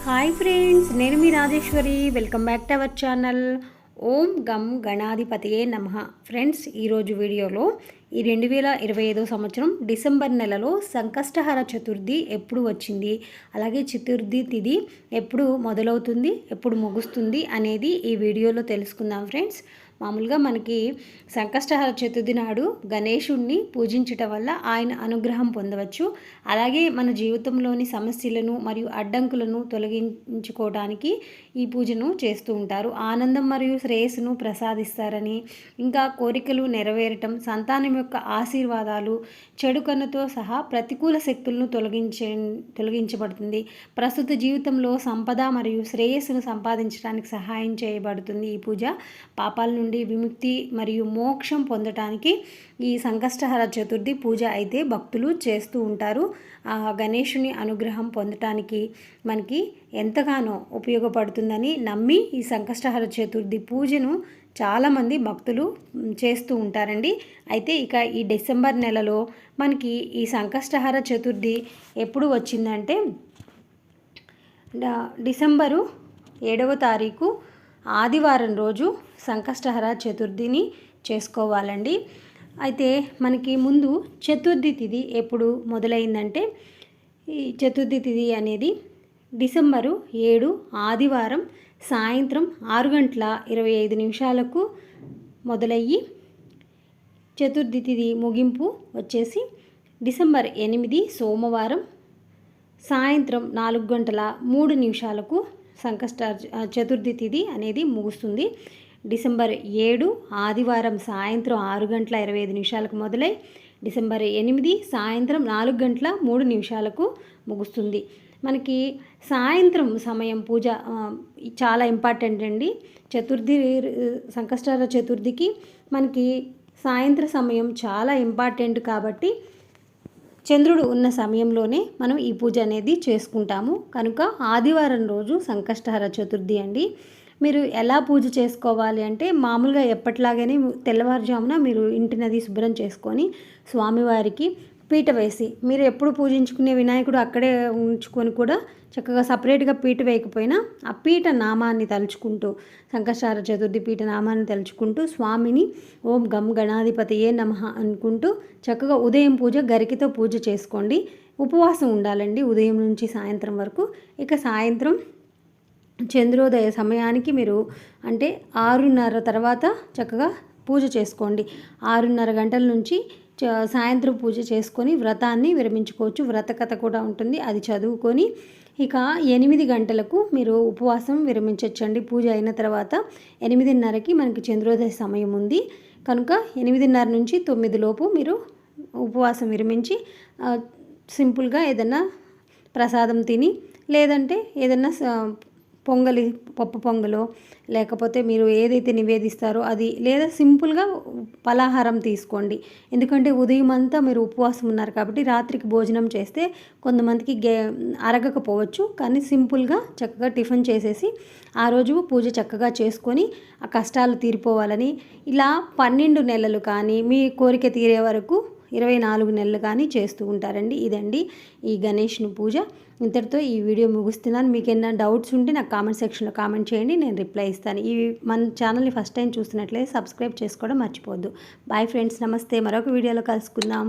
Hi friends, నేను మీ Rajeshwari. Welcome back to our channel. ఓం గం గణాధిపతియే నమః. ఫ్రెండ్స్, ఈరోజు వీడియోలో ఈ 2025 సంవత్సరం డిసెంబర్ నెలలో సంకష్టహర చతుర్థి ఎప్పుడు వచ్చింది, అలాగే చతుర్థి తిథి ఎప్పుడు మొదలవుతుంది, ఎప్పుడు ముగుస్తుంది అనేది ఈ వీడియోలో తెలుసుకుందాం ఫ్రెండ్స్. మామూలుగా మనకి సంకష్టహర చతుర్థి నాడు గణేశుణ్ణి పూజించటం వల్ల ఆయన అనుగ్రహం పొందవచ్చు. అలాగే మన జీవితంలోని సమస్యలను మరియు అడ్డంకులను తొలగించుకోవడానికి ఈ పూజను చేస్తూ ఉంటారు. ఆనందం మరియు శ్రేయస్సును ప్రసాదిస్తారని, ఇంకా కోరికలు నెరవేరటం, సంతానం యొక్క ఆశీర్వాదాలు, చెడు కన్నుతో సహా ప్రతికూల శక్తులను తొలగించబడుతుంది. ప్రస్తుత జీవితంలో సంపద మరియు శ్రేయస్సును సంపాదించడానికి సహాయం చేయబడుతుంది. ఈ పూజ పాపాల నుండి విముక్తి మరియు మోక్షం పొందటానికి ఈ సంకష్టహర చతుర్థి పూజ అయితే భక్తులు చేస్తూ ఉంటారు. ఆ గణేశుని అనుగ్రహం పొందటానికి మనకి ఎంతగానో ఉపయోగపడుతుందని నమ్మి ఈ సంకష్టహర చతుర్థి పూజను చాలామంది భక్తులు చేస్తూ ఉంటారండి. అయితే ఇక ఈ డిసెంబర్ నెలలో మనకి ఈ సంకష్టహర చతుర్థి ఎప్పుడు వచ్చిందంటే డిసెంబరు 7వ తారీఖు ఆదివారం రోజు సంకష్టహర చతుర్థిని చేసుకోవాలండి. అయితే మనకి ముందు చతుర్థి తిథి ఎప్పుడు మొదలైందంటే ఈ చతుర్థి తిథి అనేది డిసెంబరు 7 ఆదివారం సాయంత్రం 6:25 మొదలయ్యి చతుర్థి తిథి ముగింపు వచ్చేసి డిసెంబర్ 8 సోమవారం సాయంత్రం 4:03 చతుర్థి తిథి అనేది ముగుస్తుంది. డిసెంబర్ 7 ఆదివారం సాయంత్రం 6:25 మొదలై డిసెంబర్ 8 సాయంత్రం 4:03 ముగుస్తుంది. మనకి సాయంత్రం సమయం పూజ చాలా ఇంపార్టెంట్ అండి. సంకష్టహర చతుర్థికి మనకి సాయంత్ర సమయం చాలా ఇంపార్టెంట్ కాబట్టి చంద్రుడు ఉన్న సమయంలోనే మనం ఈ పూజ అనేది చేసుకుంటాము. కనుక ఆదివారం రోజు సంకష్టహర చతుర్థి అండి. మీరు ఎలా పూజ చేసుకోవాలి అంటే మామూలుగా ఎప్పటిలాగానే తెల్లవారుజామున మీరు ఇంటినది శుభ్రం చేసుకొని స్వామివారికి పీట వేసి, మీరు ఎప్పుడు పూజించుకునే వినాయకుడు అక్కడే ఉంచుకొని కూడా చక్కగా సపరేట్గా పీట వేయకపోయినా ఆ పీట నామాన్ని తలుచుకుంటూ, సంకష్టహర చతుర్థి పీట నామాన్ని తలుచుకుంటూ స్వామిని ఓం గం గణాధిపతియే నమః అనుకుంటూ చక్కగా ఉదయం పూజ గరికతో పూజ చేసుకోండి. ఉపవాసం ఉండాలండి ఉదయం నుంచి సాయంత్రం వరకు. ఇక సాయంత్రం చంద్రోదయ సమయానికి మీరు అంటే 6:30 తర్వాత చక్కగా పూజ చేసుకోండి. 6:30 గంటల నుంచి సాయంత్రం పూజ చేసుకొని వ్రతాన్ని విరమించుకోవచ్చు. వ్రత కథ కూడా ఉంటుంది, అది చదువుకొని ఇక 8 గంటలకు మీరు ఉపవాసం విరమించవచ్చండి. పూజ అయిన తర్వాత 8:30కి మనకి చంద్రోదయ సమయం ఉంది కనుక 8:30 నుంచి 9 లోపు మీరు ఉపవాసం విరమించి సింపుల్గా ఏదన్నా ప్రసాదం తిని, లేదంటే ఏదన్నా పొంగలి, పప్పు పొంగలో, లేకపోతే మీరు ఏదైతే నివేదిస్తారో అది, లేదా సింపుల్గా పలహారం తీసుకోండి. ఎందుకంటే ఉదయం అంతా మీరు ఉపవాసం ఉన్నారు కాబట్టి రాత్రికి భోజనం చేస్తే కొంతమందికి అరగకపోవచ్చు. కానీ సింపుల్గా చక్కగా టిఫిన్ చేసేసి ఆ రోజు పూజ చక్కగా చేసుకొని ఆ కష్టాలు తీరిపోవాలని ఇలా 12 నెలలు కానీ మీ కోరిక తీరే వరకు 24 నెలలు కానీ చేస్తూ ఉంటారండి. ఇదండి ఈ గణేష్ను పూజ. ఇంతటితో ఈ వీడియో ముగిస్తున్నాను. మీకు ఏమైనా డౌట్స్ ఉంటే నాకు కామెంట్ సెక్షన్లో కామెంట్ చేయండి, నేను రిప్లై ఇస్తాను. మన ఛానల్ని ఫస్ట్ టైం చూస్తున్నట్లయితే సబ్స్క్రైబ్ చేసుకోవడం మర్చిపోవద్దు. బాయ్ ఫ్రెండ్స్, నమస్తే. మరొక వీడియోలో కలుసుకుందాం.